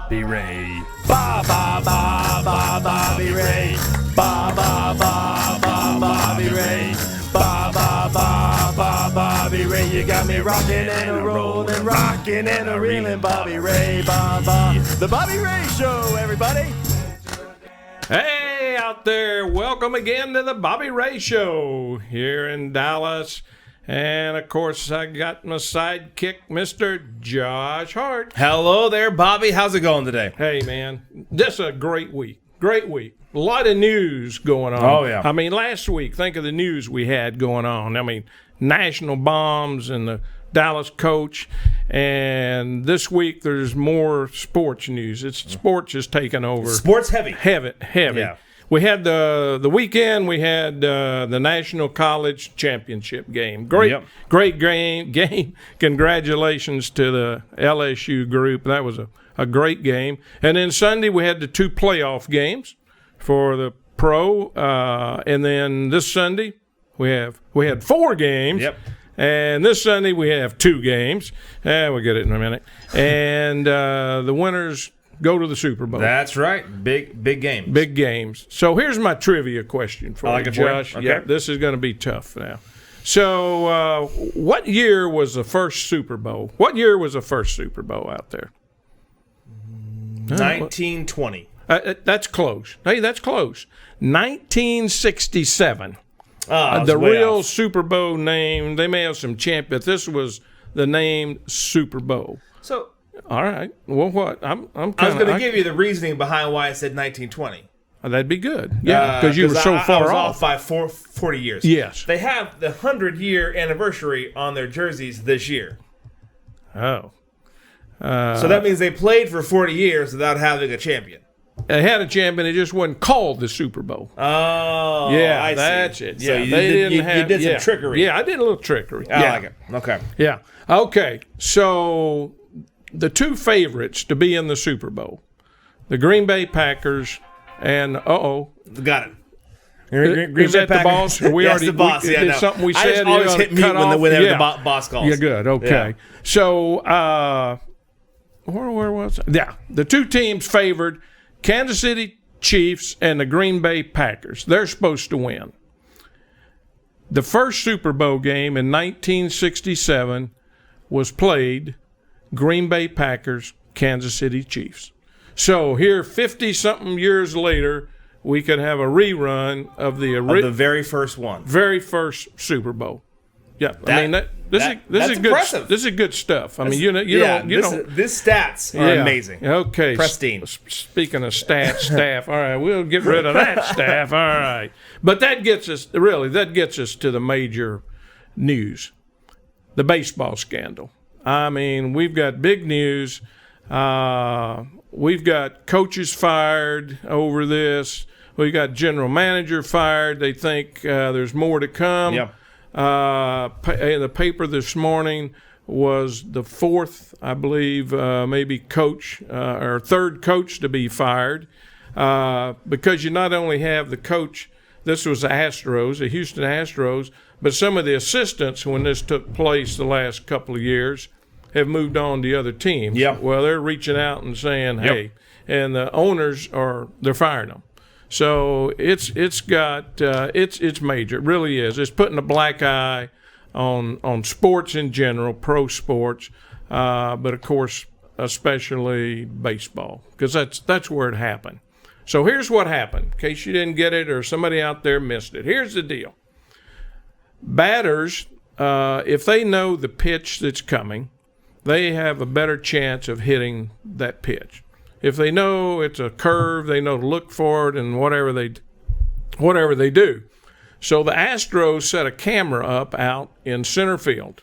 Bobby Ray. Bobby Ray. Bobby Ray. Bobby Ray. You got me rocking and a rolling, rocking and a reeling. Bobby Ray. The Bobby Ray Show, everybody. Hey, out there. Welcome again to the Bobby Ray Show here in Dallas. And, of course, I got my sidekick, Mr. Josh Hart. Hello there, Bobby. How's it going today? Hey, man, this is a great week. Great week. A lot of news going on. Oh, yeah. I mean, last week, think of the news we had going on. I mean, national bombs and the Dallas coach. And this week, there's more sports news. Sports is taking over. Sports heavy. Heavy. Yeah. We had the weekend. We had the National College Championship game. Great game. Congratulations to the LSU group. That was a great game. And then Sunday we had the two playoff games for the pro. And then this Sunday we had four games. Yep. And this Sunday we have two games. We'll get it in a minute. And the winners go to the Super Bowl. That's right. Big games. Big games. So here's my trivia question for you, Josh. Okay. Yeah, this is going to be tough now. So what year was the first Super Bowl? What year was the first Super Bowl out there? 1920. That's close. Hey, that's close. 1967. The real Super Bowl name, they may have some champions. This was the name Super Bowl. So, all right. Well, what? I was going to give you the reasoning behind why I said 1920. That'd be good. Yeah, because you were so far I was off by 40 years. Yes. They have the 100-year anniversary on their jerseys this year. Oh. So that means they played for 40 years without having a champion. They had a champion. It just wasn't called the Super Bowl. Oh, yeah, I see. that's it. So Yeah, you did some trickery. Yeah, I did a little trickery. I like it. Okay. Yeah. Okay. So the two favorites to be in the Super Bowl, the Green Bay Packers and Got it. Is that the boss? We Yes, already the boss. did something we I said. just always hit mute whenever the boss calls. Yeah, good. Okay. Yeah. So where was it? Yeah, the two teams favored, Kansas City Chiefs and the Green Bay Packers. They're supposed to win. The first Super Bowl game in 1967 was played Green Bay Packers, Kansas City Chiefs. So here, 50-something years later, we could have a rerun of the very first one. Very first Super Bowl. Yeah, this is good. Impressive. This is good stuff. I mean, This stats are amazing. Okay, Pristine. Speaking of staff. All right, we'll get rid of that staff. All right, but that gets us to the major news, the baseball scandal. I mean, we've got big news. We've got coaches fired over this. We've got general manager fired. They think there's more to come. Yeah. In the paper this morning was the fourth, I believe, maybe coach or third coach to be fired because you not only have the coach, this was the Houston Astros, but some of the assistants when this took place the last couple of years have moved on to other teams. Yeah. Well, they're reaching out and saying, hey, and the owners they're firing them. So it's major. It really is. It's putting a black eye on sports in general, pro sports, but of course especially baseball because that's where it happened. So here's what happened, in case you didn't get it or somebody out there missed it. Here's the deal. Batters, if they know the pitch that's coming, they have a better chance of hitting that pitch. If they know it's a curve, they know to look for it and whatever they do. So the Astros set a camera up out in center field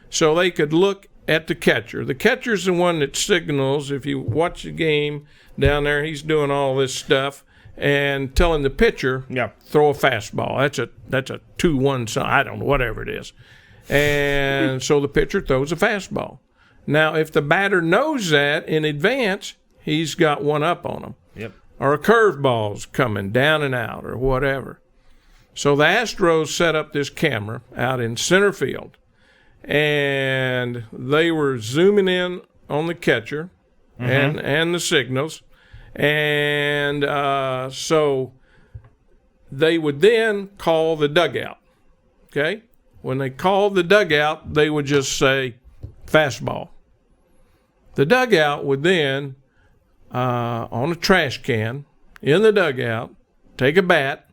so they could look at the catcher. The catcher's the one that signals. If you watch the game down there, he's doing all this stuff and telling the pitcher, throw a fastball. That's a 2-1 sign. I don't know, whatever it is. And so the pitcher throws a fastball. Now, if the batter knows that in advance, he's got one up on him. Yep. Or a curveball's coming down and out or whatever. So the Astros set up this camera out in center field, and they were zooming in on the catcher and the signals. And so they would then call the dugout, okay? When they called the dugout, they would just say fastball. The dugout would then, on a trash can in the dugout, take a bat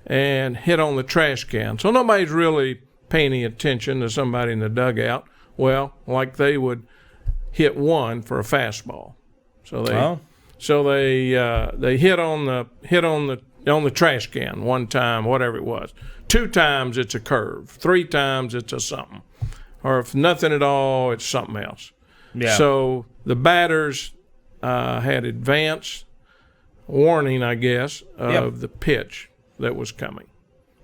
and hit on the trash can. So nobody's really paying any attention to somebody in the dugout. Well, like they would hit one for a fastball. So they hit on the trash can one time, whatever it was. 2 times it's a curve. 3 times it's a something. Or if nothing at all, it's something else. Yeah. So the batters had advance warning, I guess, of the pitch that was coming.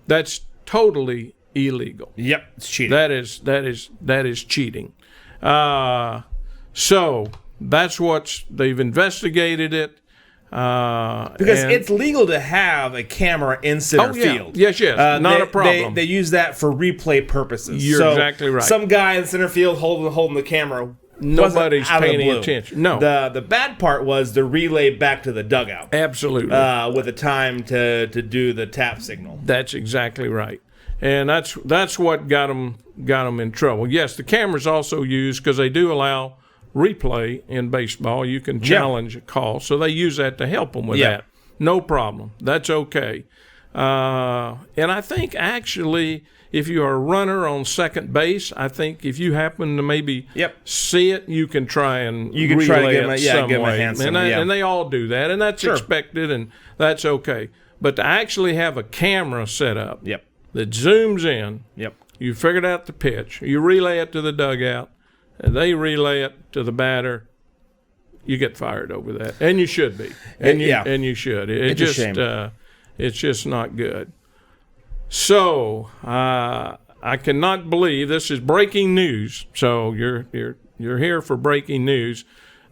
That's totally illegal. Yep, it's cheating. That is cheating. So that's what they've investigated it. Because it's legal to have a camera in center field. Yes, not a problem. They use that for replay purposes. You're exactly right. Some guy in center field holding the camera. Nobody's paying any attention. No. The bad part was the relay back to the dugout. Absolutely. With the time to do the tap signal. That's exactly right. And that's what got them in trouble. Yes, the camera's also used because they do allow replay in baseball. You can challenge a call, so they use that to help them with that. No problem. That's okay. And I think actually, if you're a runner on second base, I think if you happen to maybe see it, you can try and relay it some way. And they all do that, and that's expected, and that's okay. But to actually have a camera set up that zooms in, you figured out the pitch, you relay it to the dugout, and they relay it to the batter, you get fired over that, and you should be, and you should. It's just a shame. It's just not good. So I cannot believe this is breaking news. So you're here for breaking news,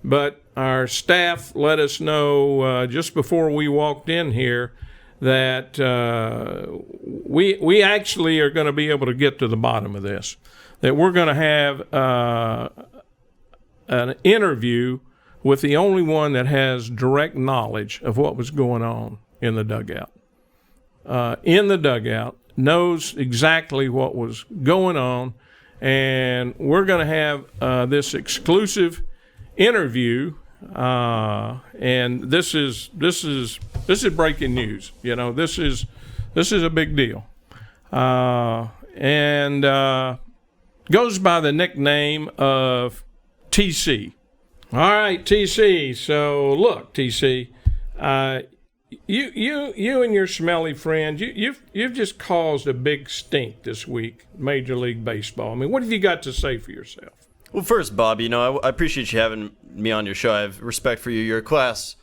but our staff let us know just before we walked in here that we actually are going to be able to get to the bottom of this. That we're going to have an interview with the only one that has direct knowledge of what was going on in the dugout. Knows exactly what was going on, and we're going to have this exclusive interview. And this is breaking news. You know, this is a big deal, and goes by the nickname of TC. All right, TC. So look, TC, you and your smelly friend, you've just caused a big stink this week, Major League Baseball. I mean, what have you got to say for yourself? Well, first, Bob, you know, I appreciate you having me on your show. I have respect for you. You're a class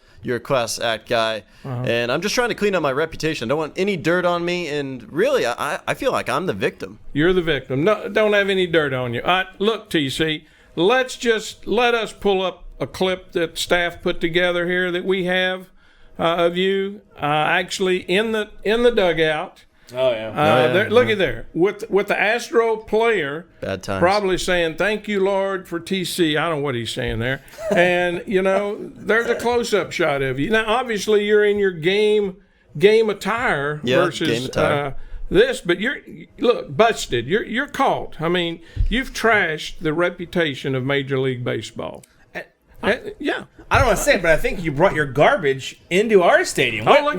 act guy, and I'm just trying to clean up my reputation. I don't want any dirt on me, and really, I feel like I'm the victim. You're the victim. No, don't have any dirt on you. Look, TC, let us pull up a clip that staff put together here that we have of you actually in the dugout. Oh yeah. Look at there with the Astro player. Bad times. Probably saying thank you, Lord, for TC. I don't know what he's saying there. And you know, there's a close-up shot of you. Now, obviously, you're in your game attire versus game attire. This, but you're busted. You're caught. I mean, you've trashed the reputation of Major League Baseball. Yeah. I don't want to say it, but I think you brought your garbage into our stadium. What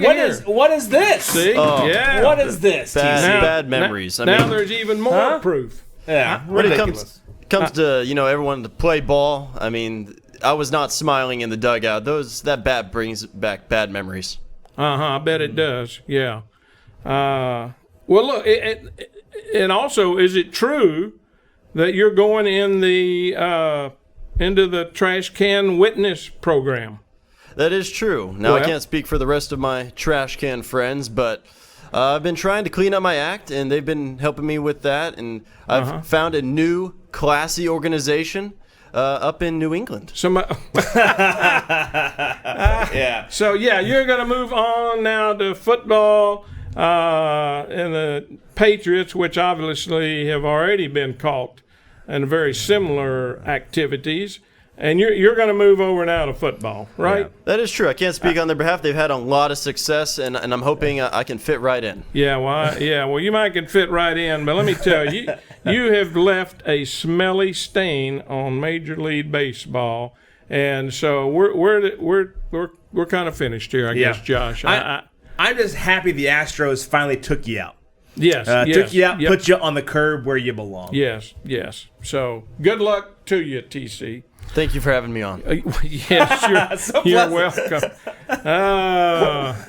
is this? See? Oh, yeah. What is this? Bad memories. Now there's even more proof. Yeah. When it comes to, you know, everyone to play ball, I mean, I was not smiling in the dugout. That bat brings back bad memories. I bet it does. Yeah. Well, look, and also, is it true that you're going in the into the trash can witness program? That is true. Now, I can't speak for the rest of my trash can friends, but I've been trying to clean up my act, and they've been helping me with that. And I've found a new, classy organization up in New England. Yeah. So, you're going to move on now to football and the Patriots, which obviously have already been caught in very similar activities. And you're going to move over now to football, right? That is true. I can't speak on their behalf. They've had a lot of success, and I'm hoping I can fit right in. Yeah, well, you might can fit right in, but let me tell you, you have left a smelly stain on Major League Baseball, and so we're kind of finished here, I guess, Josh. I'm just happy the Astros finally took you out. Yes, took you out, put you on the curb where you belong. Yes. So good luck to you, TC. Thank you for having me on. Yes, you're welcome.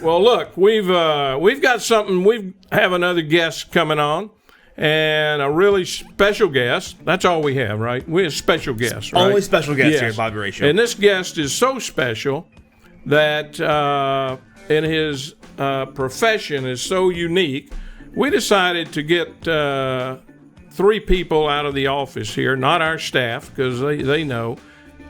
Well, look, we've got something. We have another guest coming on, and a really special guest. That's all we have, right? We have special guests, right? Only special guest here at Bobby Ray Show. And this guest is so special that in his profession is so unique. We decided to get 3 people out of the office here, not our staff, because they know,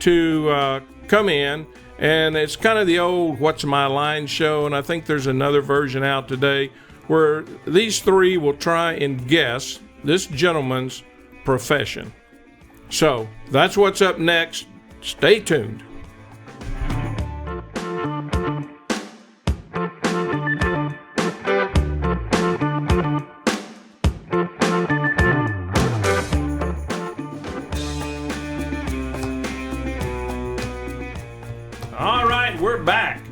to come in. And it's kind of the old What's My Line show, and I think there's another version out today where these 3 will try and guess this gentleman's profession. So that's what's up next. Stay tuned. We're back.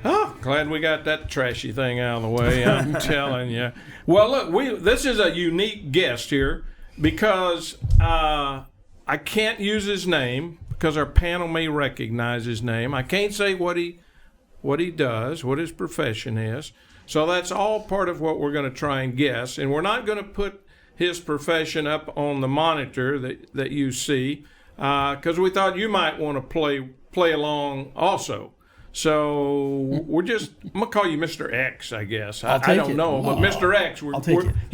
Oh, glad we got that trashy thing out of the way. I'm telling you. Well, look, this is a unique guest here because I can't use his name because our panel may recognize his name. I can't say what he does, what his profession is. So that's all part of what we're going to try and guess. And we're not going to put his profession up on the monitor that you see because we thought you might want to play along also. So I'm gonna call you Mr. X, I guess. I don't know, but Mr. X, you'll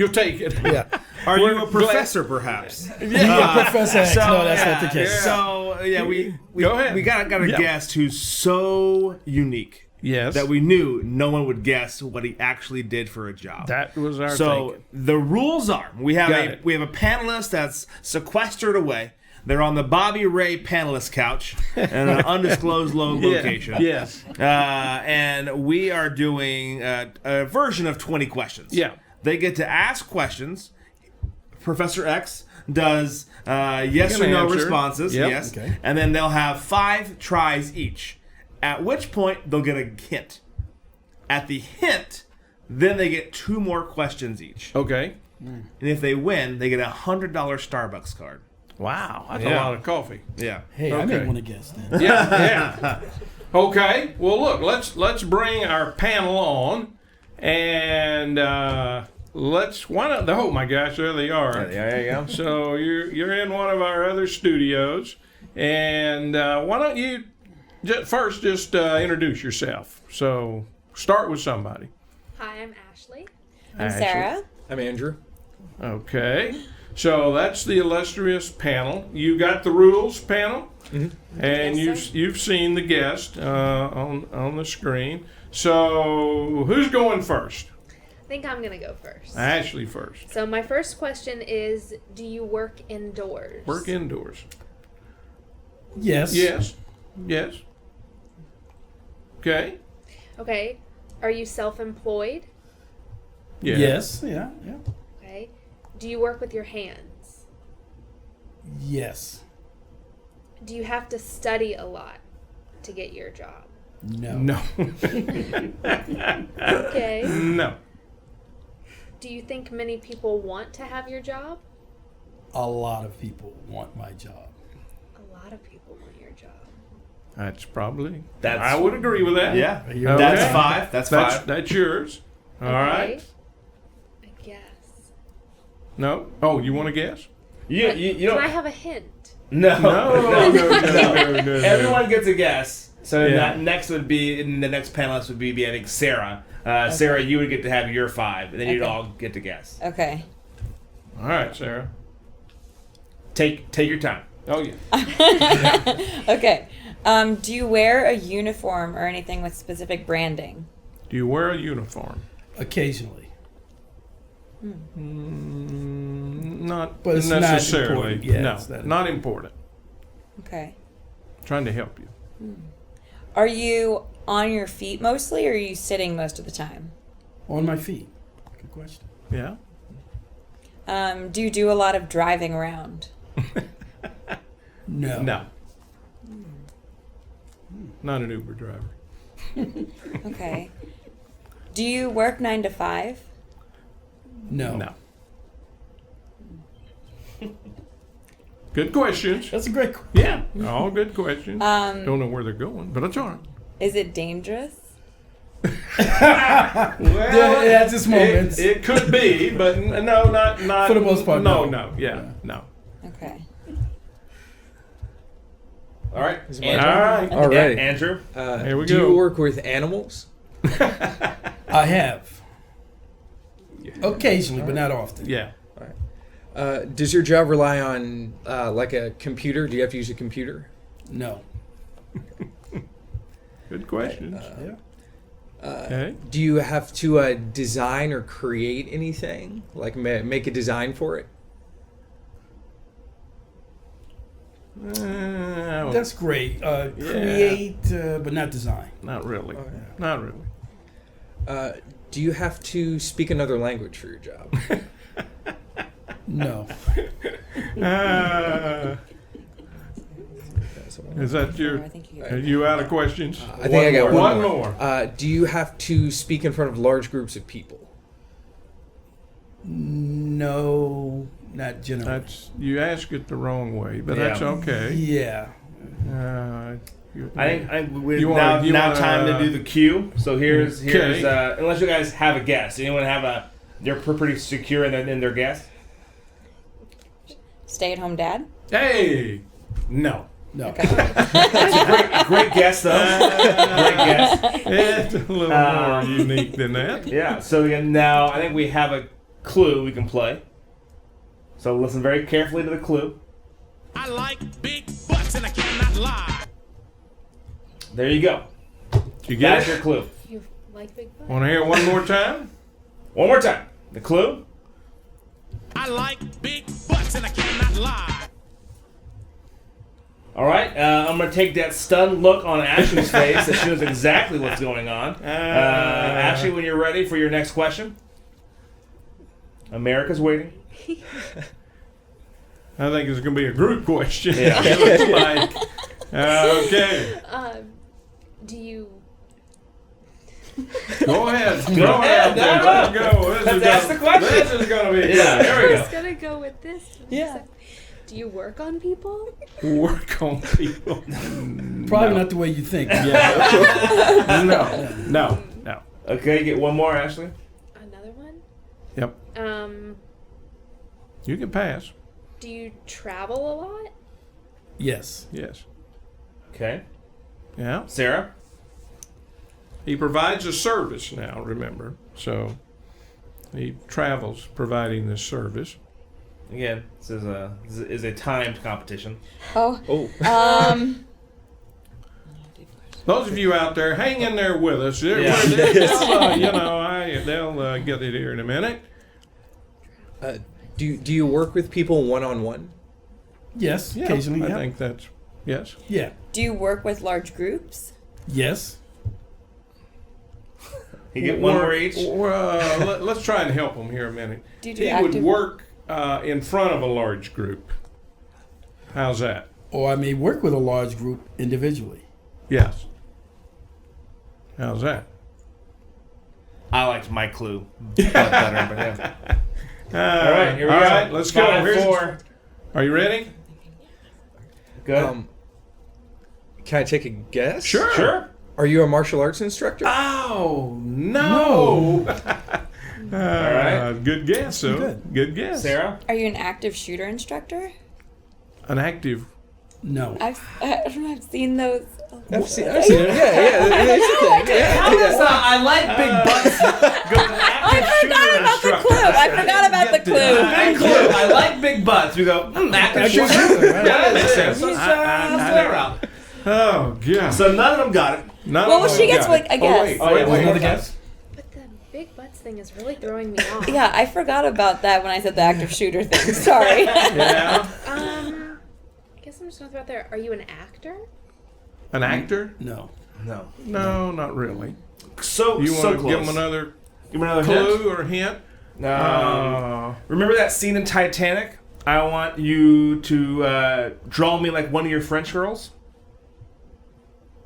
take it. Yeah. Are you a professor, perhaps? Professor X. No, that's not the case. So we Go ahead. We got a guest who's so unique. Yes. That we knew no one would guess what he actually did for a job. That was our thinking. The rules are we have a panelist that's sequestered away. They're on the Bobby Ray panelist couch in an undisclosed location. Yes. And we are doing a version of 20 questions. Yeah. They get to ask questions. Professor X does yes or no responses. Yep. Yes. Okay. And then they'll have 5 tries each, at which point they'll get a hint. At the hint, then they get 2 more questions each. Okay. And if they win, they get a $100 Starbucks card. Wow, that's a lot of coffee. Yeah. Hey, I may want to guess then. Yeah. Okay. Well, look, let's bring our panel on, and oh my gosh, there they are. There you go. So you're in one of our other studios, and why don't you first introduce yourself? So start with somebody. Hi, I'm Ashley. I'm Sarah. I'm Andrew. Okay. So that's the illustrious panel. You got the rules, panel, and Yes, you've seen the guest on the screen. So who's going first? I think I'm going to go first. Ashley first. So my first question is, do you work indoors? Work indoors. Yes. Yes. Okay. Okay. Are you self-employed? Yeah. Yes. Yeah. Okay. Do you work with your hands? Yes. Do you have to study a lot to get your job? No. No. Okay. No. Do you think many people want to have your job? A lot of people want my job. A lot of people want your job. That's probably. I would agree with that. Yeah. Okay. That's 5. That's 5. That's yours. All right. I guess. No. Oh, you want to guess? You Can don't. I have a hint? No. No. Everyone gets a guess. So Yeah. that next would be, and the next panelist would be I think Sarah. Sarah, you would get to have your 5, and then you'd Okay. all get to guess. Okay. All right, Sarah. Take your time. Oh yeah. Okay. Do you wear a uniform or anything with specific branding? Do you wear a uniform? Occasionally. Not But it's not necessarily. important. Yeah, no, it's not not important. Okay. trying to help you. Are you on your feet mostly, or are you sitting most of the time? On my feet. Good question. Yeah. Do you do a lot of driving around? No. No. Not an Uber driver. Okay. Do you work 9 to 5? No. No. Good questions. That's a great question. Yeah, all good questions. Don't know where they're going, but it's all right. Is it dangerous? Well, Yeah, it has its moments. It could be, but no, not For the most part, no. No. Okay. All right. Is All mine- right. All right. Andrew. Here we do go. you work with animals? I have. Occasionally, but not often. Yeah. Does your job rely on like a computer? Do you have to use a computer? No. Good questions. Yeah. Okay. Do you have to design or create anything? Like make a design for it? That's great. Create, but not design. Not really. Okay. Not really. Do you have to speak another language for your job? No. Is that your? I think you. Are you out of questions? I think I got one more. Do you have to speak in front of large groups of people? No, not generally. That's you ask it the wrong way, but that's Yeah. okay. Yeah. I think we You now wanna, time to do the cue. So here's Okay. unless you guys have a guess. Anyone have a? They're pretty secure in their guess. Stay-at-home dad? Hey, no. No. Great guess though. Great guess. It's a little more unique than that. Yeah. So now I think we have a clue we can play. So listen very carefully to the clue. I like big butts and I cannot lie. There you go. You get That's your it? clue. You like big butt? Want to hear it one more time? One more time. The clue. I like big butts and I cannot lie. All right. I'm gonna take that stunned look on Ashley's face that she knows exactly what's going on. Ashley, when you're ready for your next question. America's waiting. I think it's going to be a group question. Yeah. It looks like. Okay. Do you? Go ahead. Go ahead. There. Let's go. Let's ask the question. This is going to be Yeah. There we I go. was gonna go with this. Yeah. Do you work on people? work on people. Probably not the way you think. No. Okay, get one more, Ashley. Another one. Yep. You can pass. Do you travel a lot? Yes. Yes. Okay. Yeah. Sarah. He provides a service now, remember. So he travels providing this service. Again, this is a timed competition. Oh. Oh. Those of you out there, hang in there with us. They'll get it here in a minute. Do you work with people one-on-one? Yes. Yeah, Occasionally. I Yeah. think that's, yes. Yeah. Do you work with large groups? Yes. You get one more each. Let's try and help him here a minute. Do you do He active would work in front of a large group. How's that? Or I may work with a large group individually. Yes. How's that? I liked my clue better, but yeah. All right, here we all go. right, let's go. 5, Here's- 4. Are you ready? Good. Can I take a guess? Sure. Are you a martial arts instructor? Oh, no. All right. Good guess, though. Good guess. Sarah. Are you an active shooter instructor? An active. No. I've seen those. I've seen it. Yeah. There's a thing. Yeah. I like big butts. I forgot about the clue. Big clue. I like big butts. We go, active shooter. Yeah, that makes sense. Let's play around. Oh, God. So none of them got it. None Well, of she them gets got like it. a guess. Wait, one wait. more guess. But the big butts thing is really throwing me off. Yeah, I forgot about that when I said the active shooter thing. Sorry. Yeah. I guess I'm just gonna throw out there. Are you an actor? An actor? No. No. No, not really. So You so want to close. give him another Give me another clue hint. or hint? Remember that scene in Titanic? I want you to draw me like one of your French girls.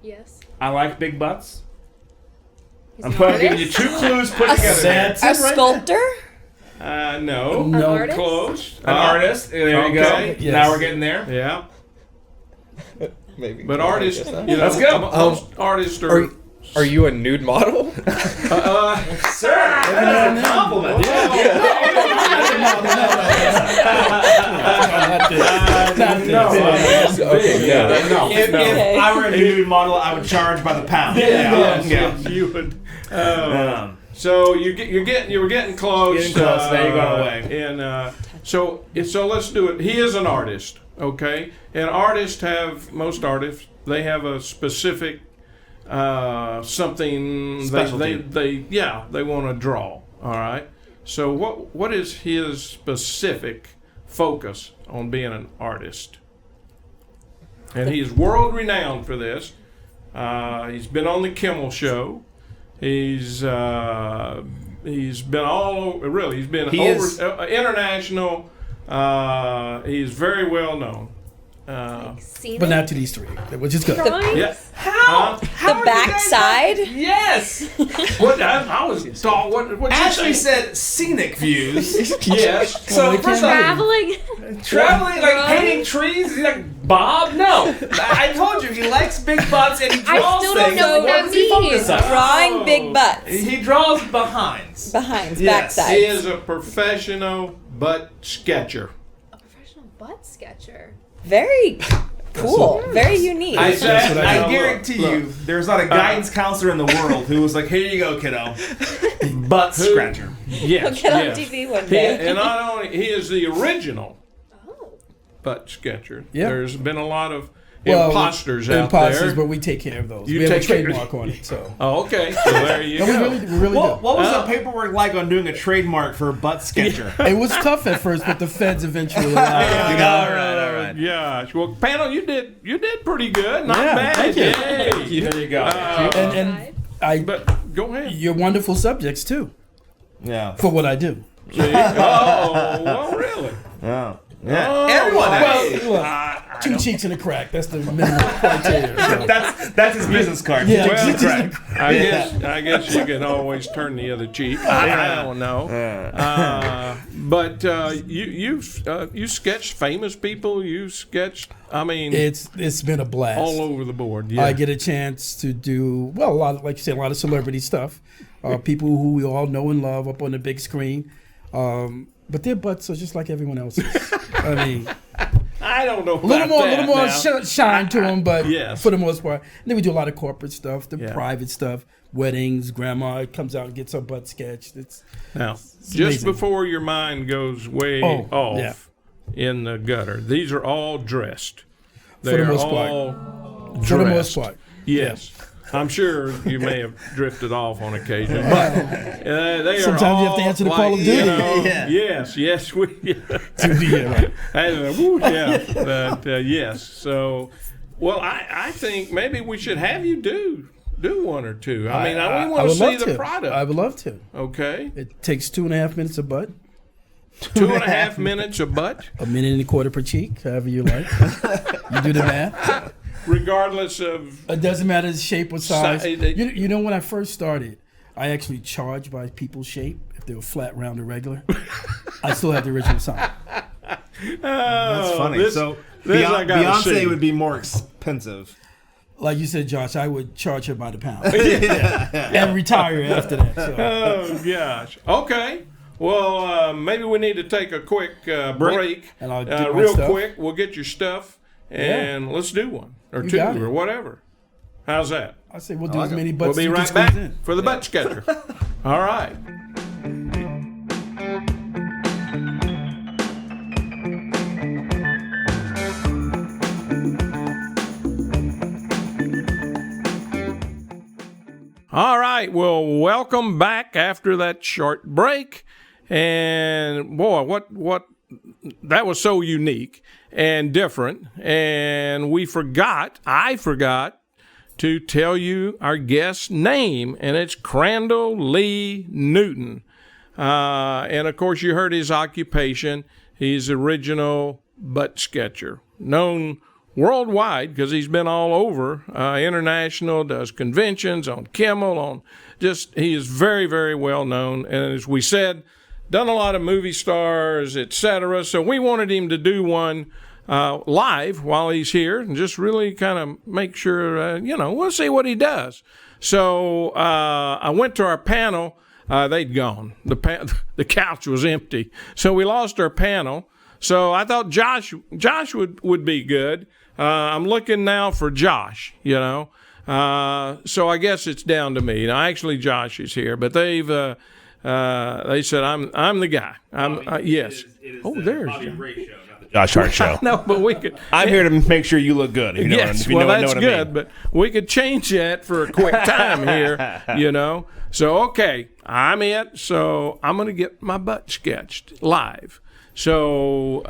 Yes. I like big butts. He's I'm an giving you artist? 2 clues put together. That's A it right sculptor? No. No. Artist? Close. An artist. There you Okay. go. Yes. Now we're getting there. Yeah. Maybe. But artists, you know, Let's go. most artists are. Are you a nude model? Sir, that's a compliment. Okay, yeah. If I were a nude model, I would charge by the pound. Yes, you would. So you were getting close. Getting close. Now you're going away. And so let's do it. He is an artist, okay? And most artists, they have a specific something Specialty. they want to draw. All right. So what is his specific focus on being an artist? And he's world renowned for this. He's been on the Kimmel Show. He's been all over. Really, he's been international. He's very well known. Scenic? But not to these three. We're just good. Drawings? Yeah. How? The backside? Yes. What I was thought. What you Ashley say? said scenic views. Yes. So they first can't off, Traveling? traveling like Drawing? painting trees. He's like Bob. No, I told you he likes big butts and he I draws still don't things. know what What that does he focus means. on? Drawing big butts. He draws behinds. Behinds, Yes. backside. He is a professional butt sketcher. A professional butt sketcher. Very cool. Very unique. I what I I do. guarantee you, there's not a guidance counselor in the world who was like, "Here you go, kiddo, butt scratcher." Yes. Get on yes. TV one He, day. and not only he is the original Oh. butt sketcher. Yeah. There's been a lot of imposters out imposters, there. but we take care of those. You we have a take care- trademark on it, so. Oh, okay. So there you No, go. we really What was Oh. the paperwork like on doing a trademark for a butt sketcher? It was tough at first, but the feds eventually allowed it. All right. Yeah. Well, panel, you did pretty good. Not Yeah, bad. thank you. Yay. There you go. And I, But go ahead. you're wonderful subjects too Yeah. for what I do. See? Oh, well, really? Yeah. Yeah. Oh, Everyone well, has. Look, 2 cheeks and a crack. That's the minimum criteria. So. That's his business card. Yeah, Two cheeks and a well, crack. I guess you can always turn the other cheek. I don't know. But you sketched famous people. You sketched. I mean, It's been a blast. all over the board. Yeah. I get a chance to do a lot of, like you said, a lot of celebrity stuff. People who we all know and love up on the big screen. But their butts are just like everyone else's. I mean, I don't know. a little about more that now. shine to them, but Yes. for the most part. And then we do a lot of corporate stuff, the Yeah. private stuff, weddings. Grandma comes out and gets her butt sketched. It's Now, just amazing. before your mind goes way Oh, off yeah. in the gutter, these are all dressed. For the They're most part. all for the most dressed. part. Yes. I'm sure you may have drifted off on occasion, but they are Sometimes you have to all answer the call of like, duty. you know, Yeah. Yes, we. Yeah, right. But yes. So, well, I think maybe we should have you do one or two. I mean, we want to would see love the to. product. I would love to. Okay, It takes 2.5 minutes a butt, 2.5 minutes a butt, a minute and a quarter per cheek, however you like. You do the math. regardless of. It doesn't matter the shape or size. Si- You know, when I first started, I actually charged by people's shape. If they were flat, round, or regular, I still have the original sign. That's funny. This- so this I gotta Beyonce see. would be more expensive. Like you said, Josh, I would charge her by the pound and retire after that. So. Oh gosh. Okay. Well, maybe we need to take a quick break. And I'll get my real stuff. quick. We'll get your stuff and let's do one or You two got it. or whatever. How's that? I say we'll do as many We'll butts be as you right can back squeeze in. for the butt sketcher. All right. All right. Well, welcome back after that short break. And boy, what that was so unique and different. And I forgot to tell you our guest's name, and it's Crandall Lee Newton. And, of course, you heard his occupation. He's the original butt sketcher, known worldwide because he's been all over, international, does conventions on Kimmel, he is very, very well known. And as we said, done a lot of movie stars, etc. So we wanted him to do one live while he's here and just really kind of make sure, we'll see what he does. So I went to our panel. They'd gone. The couch was empty. So we lost our panel. So I thought Josh would be good. I'm looking now for Josh, So I guess it's down to me. Now, actually, Josh is here, but they said I'm the guy. Yes. There's Bobby Ray Show, not the Josh Hart Show. No, but we could. I'm here to make sure you look good. That's good. But we could change that for a quick time here, So okay, I'm it. So I'm gonna get my butt sketched live. So,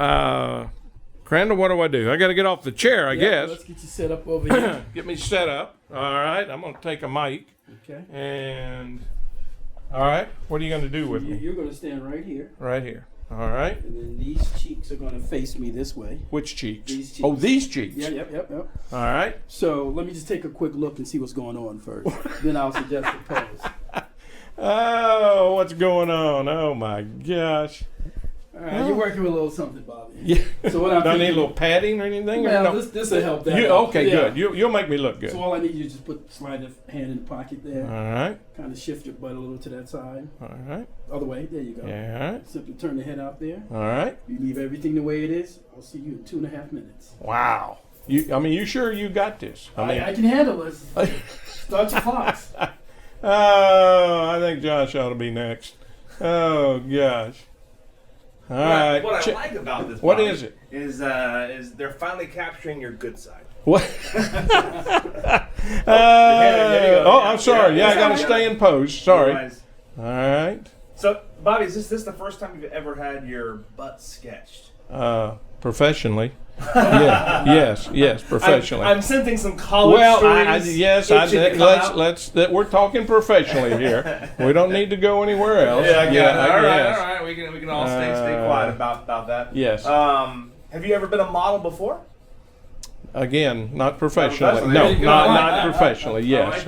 Crandall, what do? I got to get off the chair, I guess. Let's get you set up over here. Get me set up. All right, I'm going to take a mic. Okay. And, all right, what are you going to do with me? You're going to stand right here. Right here. All right. And then these cheeks are going to face me this way. Which cheeks? These cheeks. Oh, these cheeks. Yeah, yep. All right. So let me just take a quick look and see what's going on first. Then I'll suggest a pose. Oh, what's going on? Oh, my gosh. All right, you're working with a little something, Bobby. Yeah. So what I'm Don't thinking, need a little padding or anything? Well, or no? this will help that. Okay, Yeah. good. You'll make me look good. So all I need you to just slide the hand in the pocket there. All right. Kind of shift your butt a little to that side. All right. Other way. There you go. Yeah, all right. Simply turn the head out there. All right. You leave everything the way it is. I'll see you in 2.5 minutes. Wow. You sure you got this? I can handle this. Start your clocks. Oh, I think Josh ought to be next. Oh, gosh. All right. What I like about this, what Bobby, is it? Is they're finally capturing your good side. What? I'm sorry. Yeah, I got to stay in pose. Sorry. Otherwise- All right. So, Bobby, is this the first time you've ever had your butt sketched? Professionally. Yeah. Yes. Professionally. I'm sensing some college stories. We're talking professionally here. We don't need to go anywhere else. All right. We can all stay quiet about that. Yes. Have you ever been a model before? Again, not professionally. No, not professionally. Yes.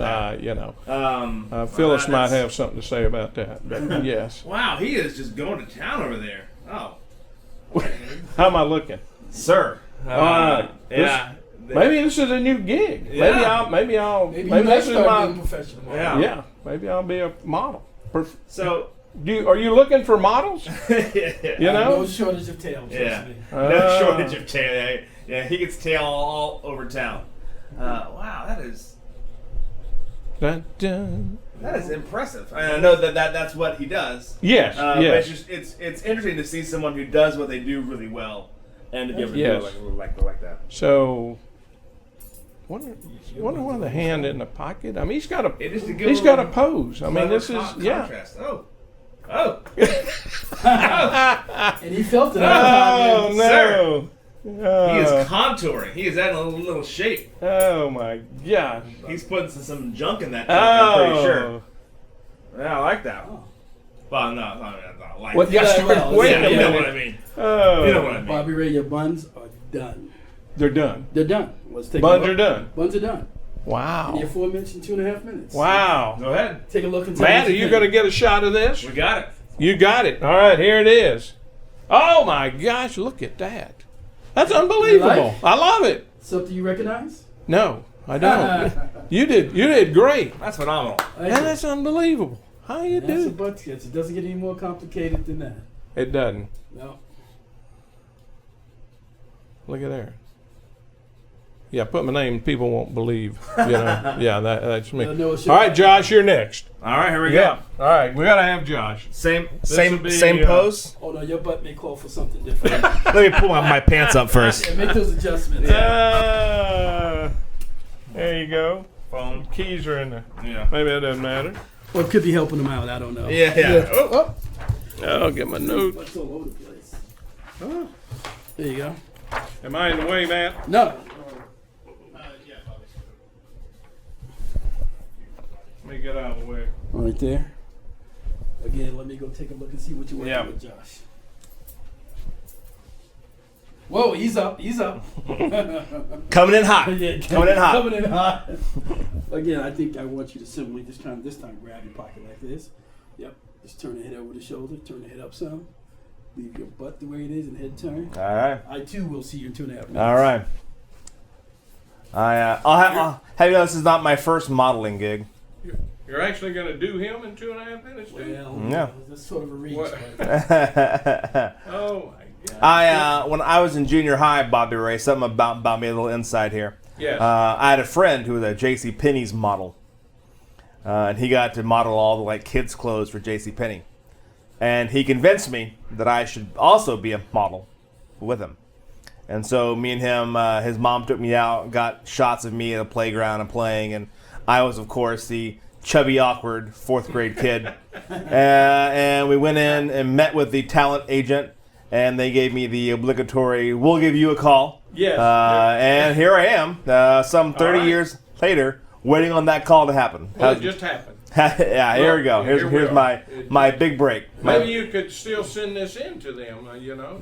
Phyllis might have something to say about that. But yes. Wow, he is just going to town over there. Oh. How am I looking? Sir. Yeah. Maybe this is a new gig. Yeah. Maybe this is my professional model. Yeah. Maybe I'll be a model. So, are you looking for models? No shortage of tail. Yeah. No shortage of tail. Yeah, he gets tail all over town. Wow, that is. Dun, dun. That is impressive. I know that's what he does. Yes. But it's interesting to see someone who does what they do really well, and to be able to do it like that. So, wonder why the hand in the pocket. I mean, he's got a pose. I mean, this is contrast. Oh. And he felt it. Oh no. Sir. He is contouring. He is adding a little shape. Oh my gosh. He's putting some junk in that. I'm pretty sure. Yeah, I like that. Oh. Well, no, I like What? that. Wait a You know minute. what I mean. Oh. You know what I mean. Bobby Ray, your buns are done. They're done. They're done. Let's take Buns a look. are done. Buns are done. Wow. And the aforementioned 2.5 minutes. Wow. Go ahead. Take a look and tell Matt, me are you going to get a shot of this? We got it. You got it. All right, here it is. Oh my gosh, look at that. That's unbelievable. You like? I love it. Something you recognize? No, I don't. You did great. That's phenomenal. Man, that's unbelievable. How you That's a do? butt sketch. It doesn't get any more complicated than that. It doesn't. No. Look at there. Yeah, put my name. People won't believe. Yeah, that's me. No, All right, Josh, you're next. All right, here we Yeah. go. All right, we gotta have Josh. Same would be, pose. Oh no, your butt may call for something different. Let me pull my pants up first. Yeah, make those adjustments. There you go. Phone. Keys are in there. Yeah. Maybe that doesn't matter. Or it could be helping them out. I don't know. Yeah. Oh. I'll get my note. Butt's all over the place. Oh. There you go. Am I in the way, Matt? No. me get out of the way. Right there. Again, let me go take a look and see what you're working with, Josh. Whoa, he's up. Coming in hot. Coming in hot. Again, I think I want you to simply this time grab your pocket like this. Yep. Just turn the head over the shoulder. Turn the head up some. Leave your butt the way it is and head turn. All right. I too will see you in 2.5 minutes. All right. I'll have you know this is not my first modeling gig. You're actually going to do him in 2.5 minutes, too? Well, Yeah. That's sort of a reach. Oh, my God. When I was in junior high, Bobby Ray, something about me, a little insight here. Yes. I had a friend who was a J.C. Penney's model. And he got to model all the kids' clothes for J.C. Penney. And he convinced me that I should also be a model with him. And so me and him, his mom took me out, got shots of me at a playground and playing, and I was, of course, the chubby, awkward 4th grade kid. And we went in and met with the talent agent, and they gave me the obligatory, "We'll give you a call." Yes. And here I am, some 30 years later, waiting on that call to happen. Well, it just happened. Yeah, here we go. Here's my big break. Maybe you could still send this in to them,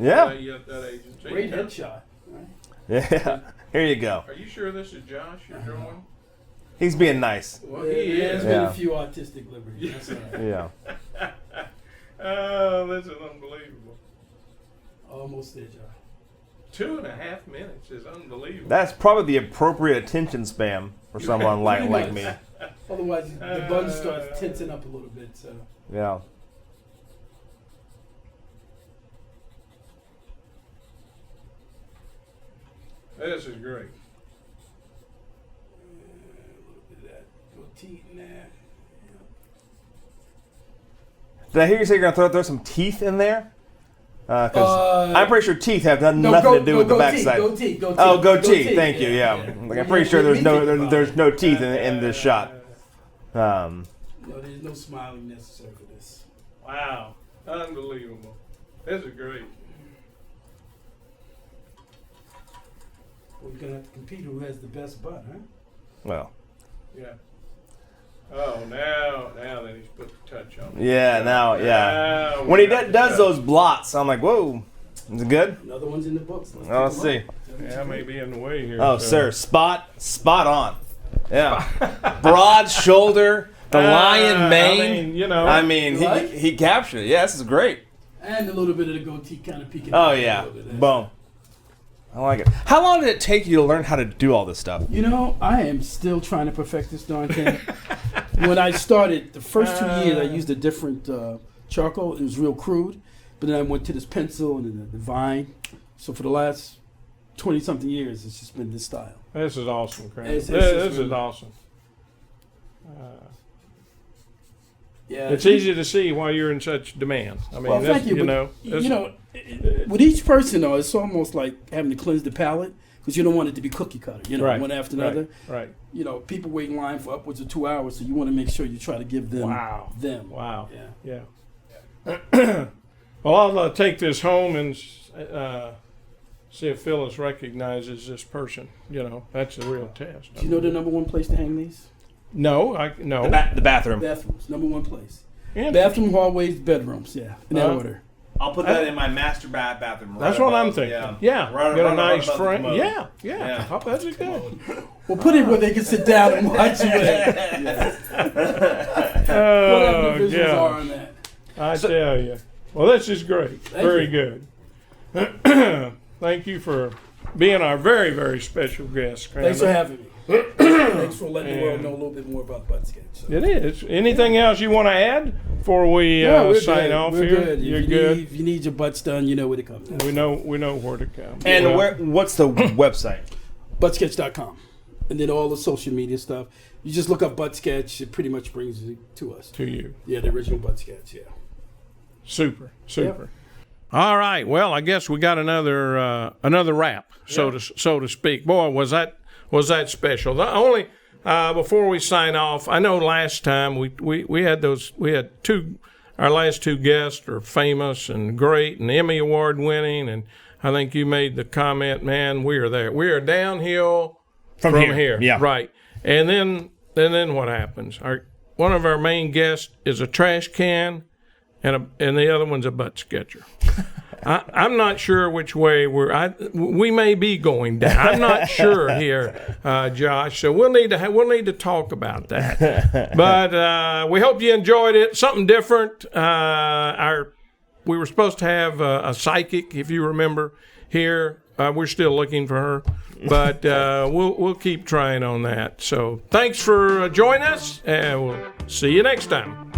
Yeah. That agency. Great headshot. Right? Yeah, here you go. Are you sure this is Josh you're drawing? He's being nice. Well, he There's is. been a few artistic liberties. That's all right. Yeah. Oh, this is unbelievable. Almost there, Josh. 2.5 minutes is unbelievable. That's probably the appropriate attention span for someone like me. Otherwise, the bun starts tensing up a little bit. So. Yeah. This is great. A little bit of that goatee in there. Did I hear you say you're going to throw some teeth in there? Because I'm pretty sure teeth have nothing to do with the backside. Goatee. Oh, goatee. Thank you. Yeah. I'm pretty sure there's no teeth in this shot. No, there's no smiling necessary for this. Wow. Unbelievable. This is great. We're gonna have to compete who has the best butt, huh? Well. Yeah. Oh, now that he's put the touch on it. Yeah, now. When he does those blots, I'm like, whoa. Is it good? Another one's in the books. Let's see. Yeah, I may be in the way here. Oh, sir. Spot on. Yeah. Broad shoulder, the lion mane. I mean, he captured it. Yeah, this is great. And a little bit of the goatee kind of peeking. Oh, yeah. Boom. I like it. How long did it take you to learn how to do all this stuff? I am still trying to perfect this darn thing. When I started, the first 2 years, I used a different charcoal. It was real crude. But then I went to this pencil and then the vine. So for the last 20-something years, it's just been this style. This is awesome, Craig. This is awesome. Yeah, it's easy to see why you're in such demand. I mean, thank you. With each person, though, it's almost like having to cleanse the palate because you don't want it to be cookie cutter, right, one after another. Right. People wait in line for upwards of 2 hours, so you want to make sure you try to give them them. Wow. Yeah. Well, I'll take this home and see if Phyllis recognizes this person. That's the real test. Do you know the number one place to hang these? No. The bathroom. Bathrooms, number one place. Bathroom, hallways, bedrooms, in that order. I'll put that in my master bathroom. That's what I'm thinking. Yeah. Get a nice frame. Yeah. How that's good. Well, put it where they can sit down and watch you. Oh, visuals are on that. I tell you. Well, this is great. Very good. Thank you for being our very, very special guest, Kramer. Thanks for having me. Thanks for letting the world know a little bit more about Butt Sketch. So. It is. Anything else you want to add before we sign off we're here? Good. You're good. If you need your butts done, you know where to come. We know where to come. And what's the website? Buttsketch.com. And then all the social media stuff. You just look up Butt Sketch. It pretty much brings it to us. To you. Yeah, the original Butt Sketch. Yeah. Super. Yep. All right. Well, I guess we got another wrap, so to speak. Boy, was that special. The only before we sign off, I know last time we had our last two guests are famous and great and Emmy Award winning, and I think you made the comment, man, we are downhill from here. Yeah. Right. And then what happens? one of our main guests is a trash can, and the other one's a butt sketcher. I'm not sure which way we may be going down. I'm not sure here, Josh. So we'll need to talk about that. But we hope you enjoyed it. Something different. We were supposed to have a psychic, if you remember, here. We're still looking for her, but we'll keep trying on that. So thanks for joining us, and we'll see you next time.